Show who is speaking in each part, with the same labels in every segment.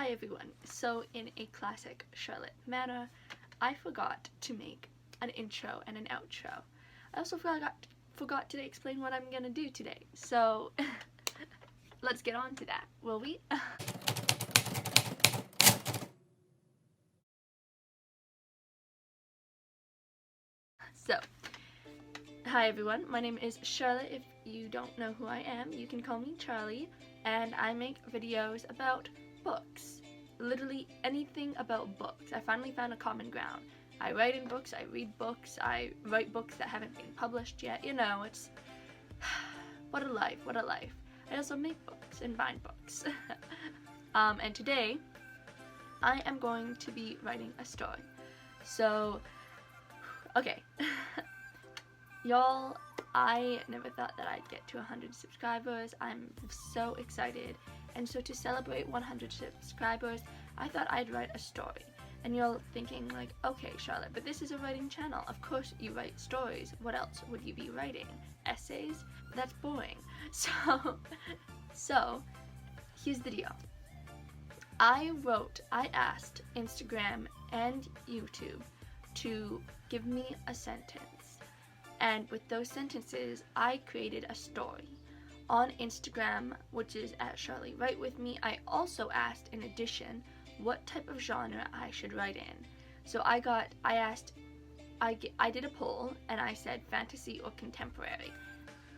Speaker 1: Hi everyone. So in a classic Charlotte manner, I forgot to make an intro and an outro. I also forgot to explain what I'm gonna do today. So let's get on to that, will we? So, hi everyone, my name is Charlotte. If you don't know who I am, you can call me Charlie, and I make videos about books. Literally anything about books. I finally found a common ground. I write in books, I read books, I write books that haven't been published yet. You know, it's... what a life, what a life. I also make books and bind books. And today, I am going to be writing a story. So, okay. Y'all, I never thought that I'd get to 100 subscribers. I'm so excited. And so to celebrate 100 subscribers, I thought I'd write a story. And you're thinking like, okay Charlotte, but this is a writing channel. Of course you write stories. What else would you be writing? Essays? That's boring. So here's the deal. I asked Instagram and YouTube to give me a sentence. And with those sentences, I created a story. On Instagram, which is at Charlie Write With Me, I also asked in addition what type of genre I should write in. So I did a poll and I said fantasy or contemporary,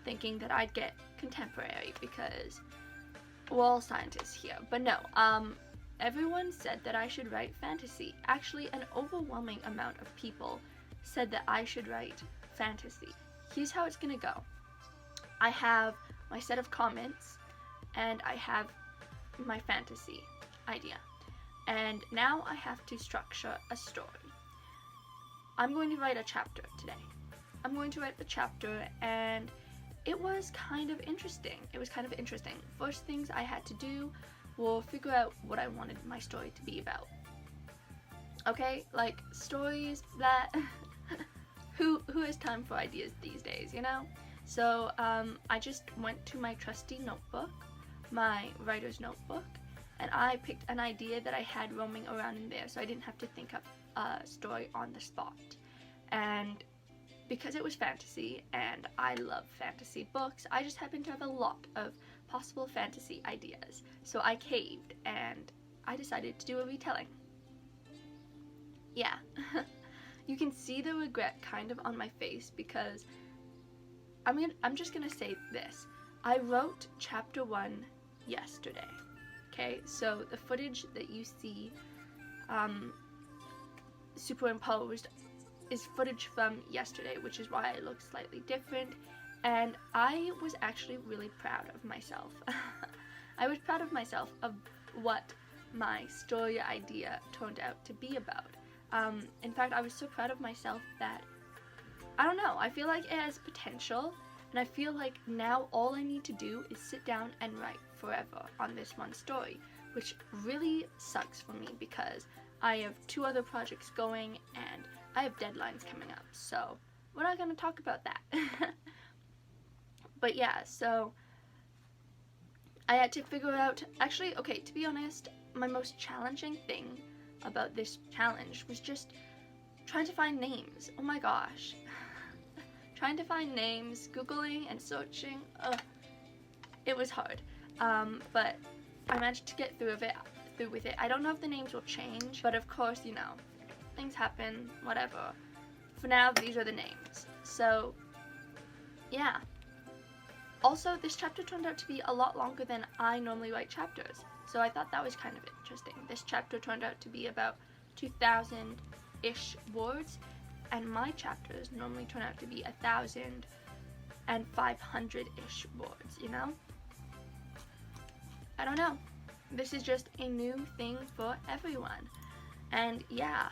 Speaker 1: thinking that I'd get contemporary because we're all scientists here. But no, everyone said that I should write fantasy. Actually, an overwhelming amount of people said that I should write fantasy. Here's how it's gonna go. I have my set of comments and I have my fantasy idea, and now I have to structure a story. I'm going to write a chapter today. I'm going to write the chapter, and it was kind of interesting. First things I had to do were figure out what I wanted my story to be about. Okay, like stories that who has time for ideas these days, you know? So I just went to my trusty notebook, my writer's notebook, and I picked an idea that I had roaming around in there, so I didn't have to think up a story on the spot. And because it was fantasy, and I love fantasy books, I just happened to have a lot of possible fantasy ideas. So I caved, and I decided to do a retelling. Yeah. You can see the regret kind of on my face because I'm just gonna say this. I wrote chapter 1 yesterday. Okay, so the footage that you see superimposed is footage from yesterday, which is why it looks slightly different, and I was actually really proud of myself. I was proud of myself of what my story idea turned out to be about. In fact, I was so proud of myself that, I don't know, I feel like it has potential, and I feel like now all I need to do is sit down and write forever on this one story, which really sucks for me because I have 2 other projects going and I have deadlines coming up, so we're not going to talk about that. But yeah, so I had to figure out, actually, okay, to be honest, my most challenging thing about this challenge was just trying to find names. Oh my gosh. Trying to find names, Googling and searching, it was hard. But I managed to get through with it. I don't know if the names will change, but of course, you know, things happen, whatever. For now, these are the names. So, yeah. Also, this chapter turned out to be a lot longer than I normally write chapters, so I thought that was kind of interesting. This chapter turned out to be about 2,000-ish words, and my chapters normally turn out to be 1,500-ish words, you know? I don't know. This is just a new thing for everyone. And yeah,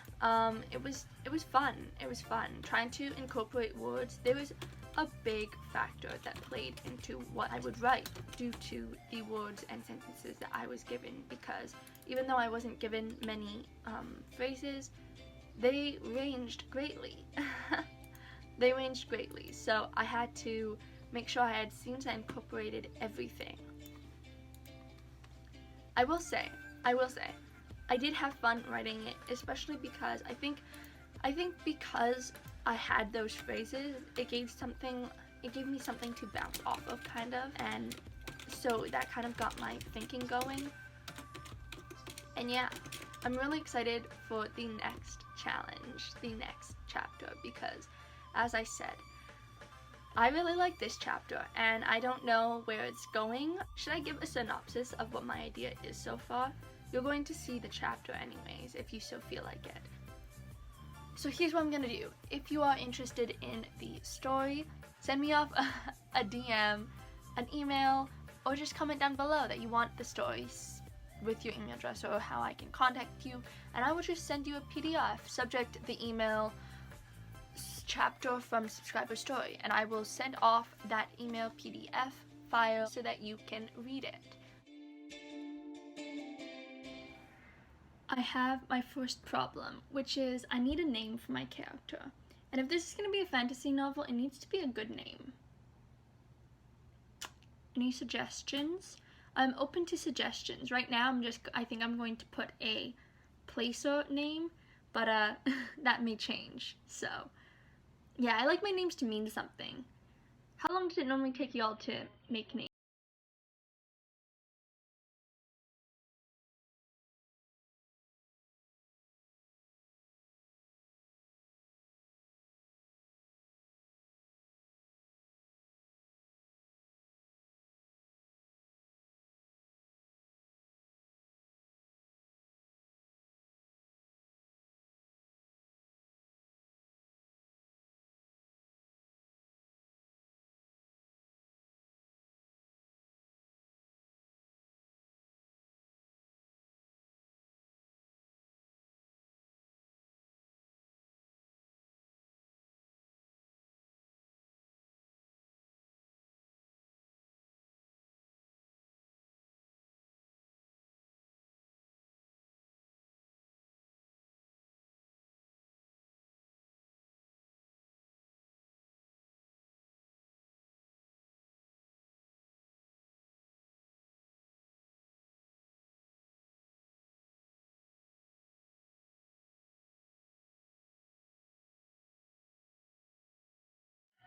Speaker 1: it was fun. It was fun trying to incorporate words. There was a big factor that played into what I would write due to the words and sentences that I was given, because even though I wasn't given many phrases, they ranged greatly. They ranged greatly, so I had to make sure I had scenes that incorporated everything. I will say, I did have fun writing it, especially because I think because I had those phrases, it gave me something to bounce off of, kind of, and so that kind of got my thinking going. And yeah, I'm really excited for the next challenge, the next chapter, because as I said, I really like this chapter and I don't know where it's going. Should I give a synopsis of what my idea is so far? You're going to see the chapter anyways, if you so feel like it. So here's what I'm gonna do. If you are interested in the story, send me off a DM, an email, or just comment down below that you want the stories with your email address or how I can contact you, and I will just send you a PDF, subject the email chapter from subscriber story, and I will send off that email PDF file so that you can read it. I have my first problem, which is I need a name for my character. And if this is going to be a fantasy novel, it needs to be a good name. Any suggestions? I'm open to suggestions. Right now, I think I'm going to put a placer name, but that may change. So, yeah, I like my names to mean something. How long does it normally take y'all to make names?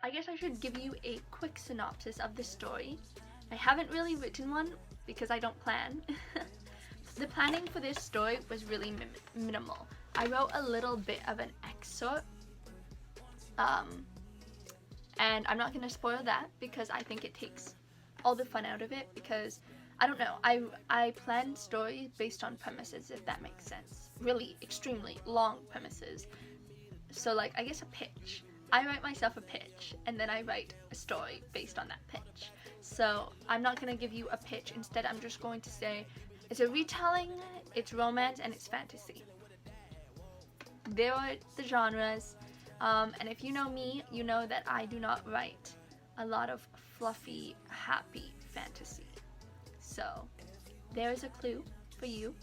Speaker 1: I guess I should give you a quick synopsis of the story. I haven't really written one because I don't plan. The planning for this story was really minimal. I wrote a little bit of an excerpt, and I'm not going to spoil that because I think it takes all the fun out of it, because I don't know, I plan stories based on premises, if that makes sense. Really extremely long premises. So like, I guess a pitch. I write myself a pitch, and then I write a story based on that pitch. So I'm not going to give you a pitch. Instead, I'm just going to say it's a retelling, it's romance, and it's fantasy. There are the genres, and if you know me, you know that I do not write a lot of fluffy, happy fantasy. So there's a clue for you.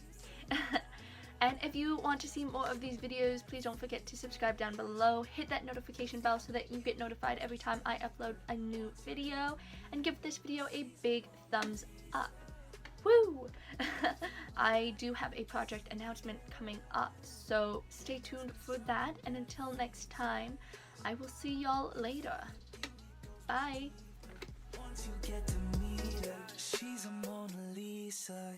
Speaker 1: And if you want to see more of these videos, please don't forget to subscribe down below. Hit that notification bell so that you get notified every time I upload a new video. And give this video a big thumbs up. Woo! I do have a project announcement coming up, so stay tuned for that. And until next time, I will see y'all later. Bye! Once you get to meet her, she's a Mona Lisa.